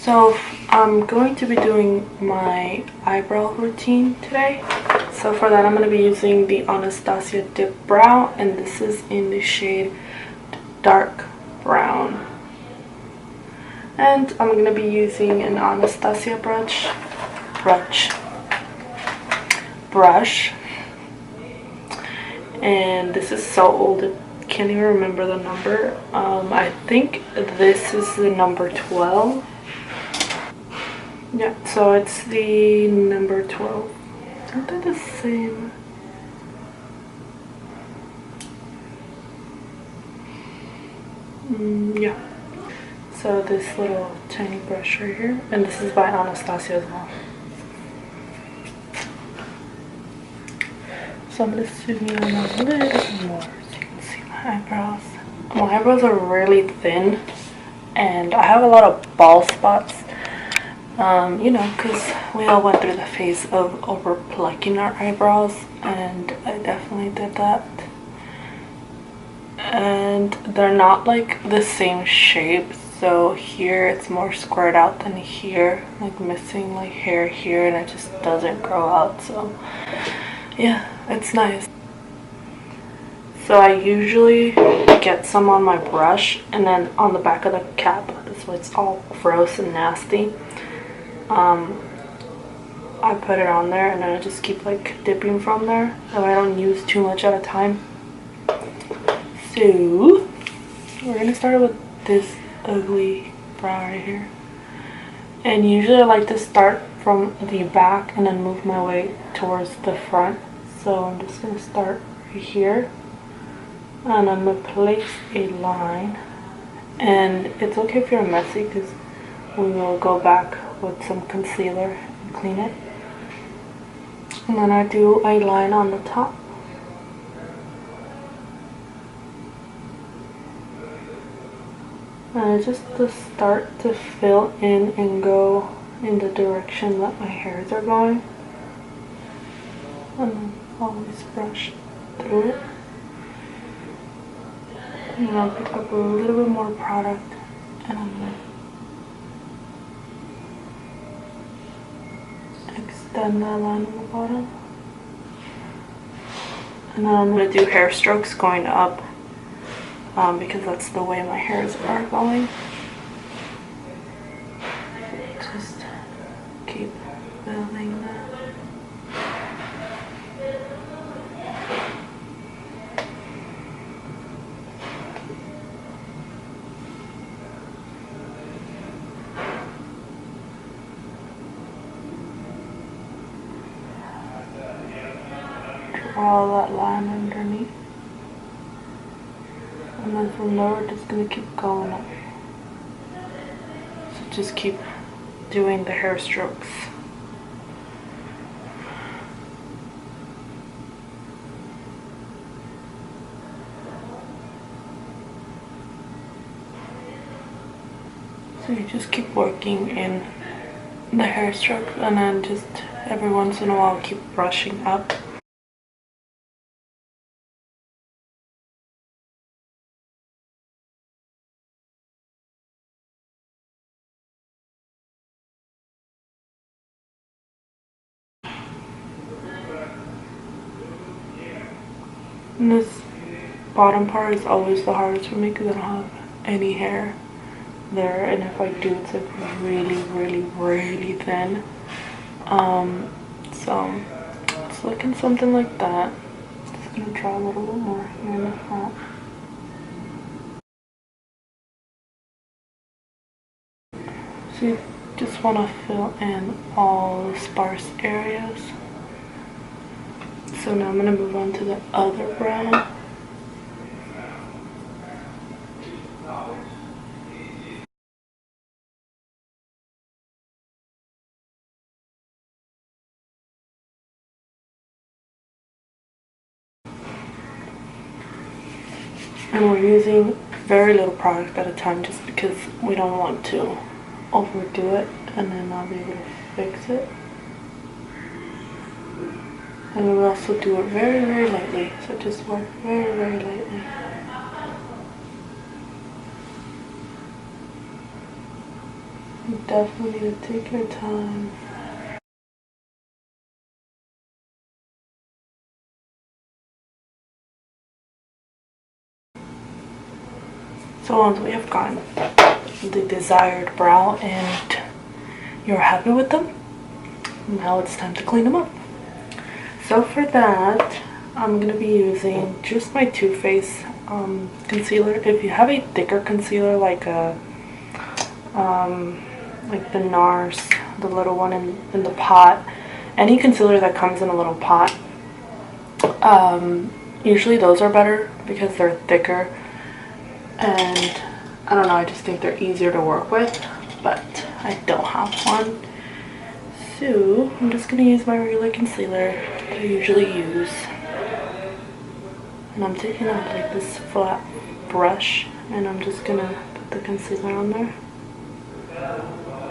So I'm going to be doing my eyebrow routine today. So for that I'm going to be using the Anastasia Dip Brow, and this is in the shade Dark Brown. And I'm going to be using an Anastasia brush. And this is so old, I can't even remember the number. I think this is the number 12. Yeah, so it's the number 12. Aren't they the same? Yeah. So this little tiny brush right here, and this is by Anastasia as well. So I'm going to zoom in a little more so you can see my eyebrows. My eyebrows are really thin, and I have a lot of bald spots. You know, because we all went through the phase of over plucking our eyebrows, and I definitely did that. And they're not like the same shape, so here it's more squared out than here, like missing like hair here, and it just doesn't grow out. So yeah, it's nice. So I usually get some on my brush and then on the back of the cap, this way it's all gross and nasty. I put it on there and then I just keep like dipping from there, so I don't use too much at a time. So we're gonna start with this ugly brow right here, and usually I like to start from the back and then move my way towards the front. So I'm just gonna start right here, and I'm gonna place a line, and it's okay if you're messy because we will go back with some concealer and clean it. And then I do a line on the top. And I just start to fill in and go in the direction that my hairs are going. And then always brush through it. And then I'll pick up a little bit more product and I'm going to extend that line on the bottom. And then I'm going to do hair strokes going up, because that's the way my hairs are going. Just keep building that. Draw that line underneath. And then from there we're just going to keep going up. So just keep doing the hair strokes. So you just keep working in the hair strokes, and then just every once in a while keep brushing up. And this bottom part is always the hardest for me because I don't have any hair there, and if I do, it's like really thin. So it's looking something like that. Just gonna draw a little bit more here in the front. So you just want to fill in all the sparse areas. So now I'm going to move on to the other brow. And we're using very little product at a time just because we don't want to overdo it and then not be able to fix it. And we also do it very lightly, so just work very lightly. You definitely need to take your time. So once we have gotten the desired brow and you're happy with them, now it's time to clean them up. So for that, I'm going to be using just my Too Faced concealer. If you have a thicker concealer like a like the NARS, the little one in the pot, any concealer that comes in a little pot, usually those are better because they're thicker, and I don't know, I just think they're easier to work with, but I don't have one. So I'm just going to use my regular concealer that I usually use, and I'm taking out like this flat brush, and I'm just going to put the concealer on there,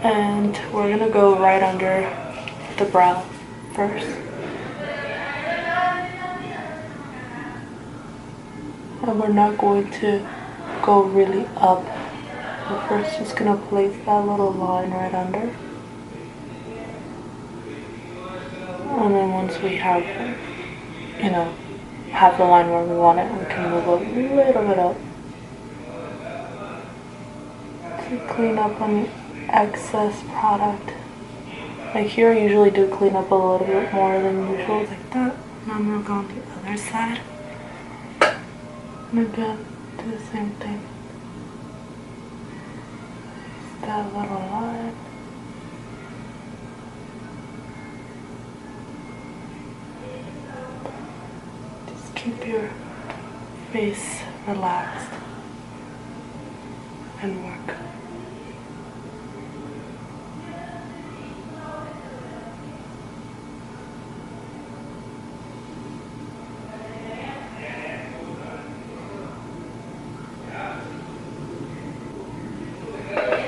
and we're going to go right under the brow first. And we're not going to go really up. We're first just going to place that little line right under. And then once we have, you know, have the line where we want it, we can move a little bit up to clean up any excess product. Like here, I usually do clean up a little bit more than usual, like that. And I'm going to go on the other side. And again, do the same thing. Just that little line. Just keep your face relaxed and work.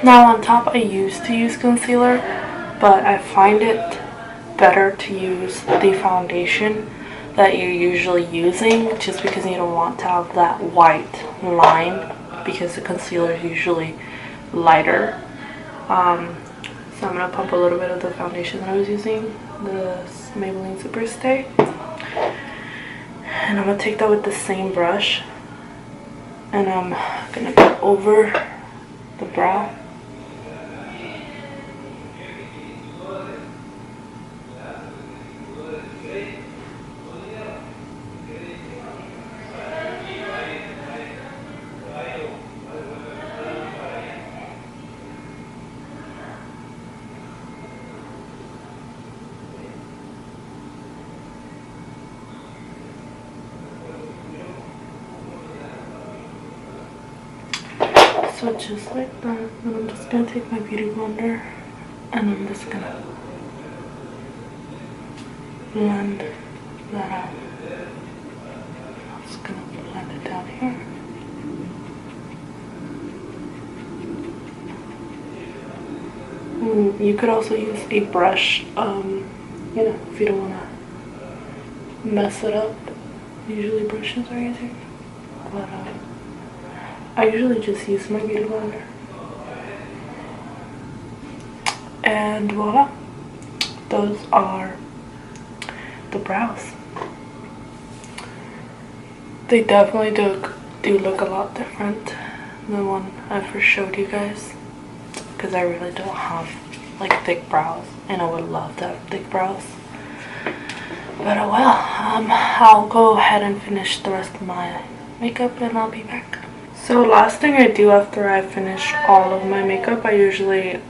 Now on top, I used to use concealer, but I find it better to use the foundation that you're usually using, just because you don't want to have that white line, because the concealer is usually lighter. So I'm going to pump a little bit of the foundation that I was using, the Maybelline Superstay, and I'm going to take that with the same brush, and I'm going to go over the brow. So just like that, and I'm just going to take my beauty blender and I'm just going to blend that out. I'm just going to blend it down here. You could also use a brush, you know, if you don't want to mess it up. Usually brushes are easier, but I usually just use my beauty blender. And voila, those are the brows. They definitely do look a lot different than the one I first showed you guys, because I really don't have like thick brows, and I would love to have thick brows. But oh well, I'll go ahead and finish the rest of my makeup and I'll be back. So last thing I do after I finish all of my makeup, I usually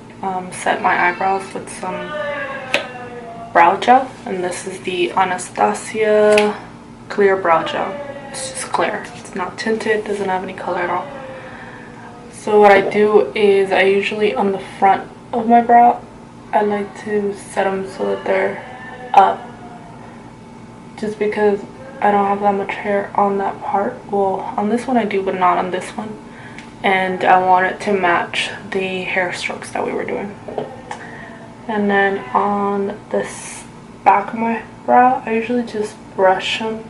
set my eyebrows with some brow gel, and this is the Anastasia clear brow gel. It's just clear, it's not tinted, doesn't have any color at all. So what I do is I usually, on the front of my brow, I like to set them so that they're up, just because I don't have that much hair on that part. Well, on this one I do, but not on this one. And I want it to match the hair strokes that we were doing. And then on this back of my brow, I usually just brush them.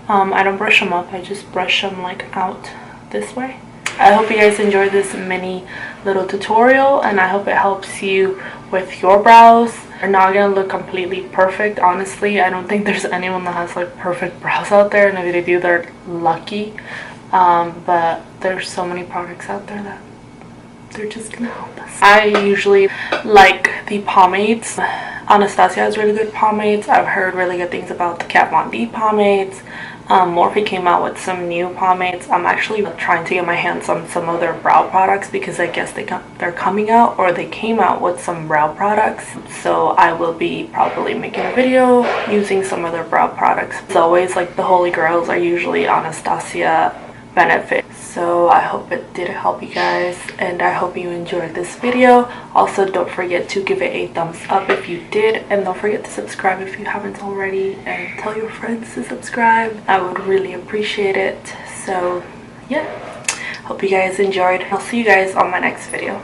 I don't brush them up, I just brush them like out this way. I hope you guys enjoyed this mini little tutorial, and I hope it helps you with your brows. They're not gonna look completely perfect, honestly. I don't think there's anyone that has like perfect brows out there, and if they do, they're lucky. But there's so many products out there that they're just gonna help us. I usually like the pomades. Anastasia has really good pomades. I've heard really good things about the Kat Von D pomades. Morphe came out with some new pomades. I'm actually trying to get my hands on some of their brow products because I guess they're coming out, or they came out with some brow products. So I will be probably making a video using some of their brow products. As always, like the holy grails are usually Anastasia Benefit. So I hope it did help you guys, and I hope you enjoyed this video. Also, don't forget to give it a thumbs up if you did, and don't forget to subscribe if you haven't already, and tell your friends to subscribe. I would really appreciate it. So yeah, hope you guys enjoyed. I'll see you guys on my next video.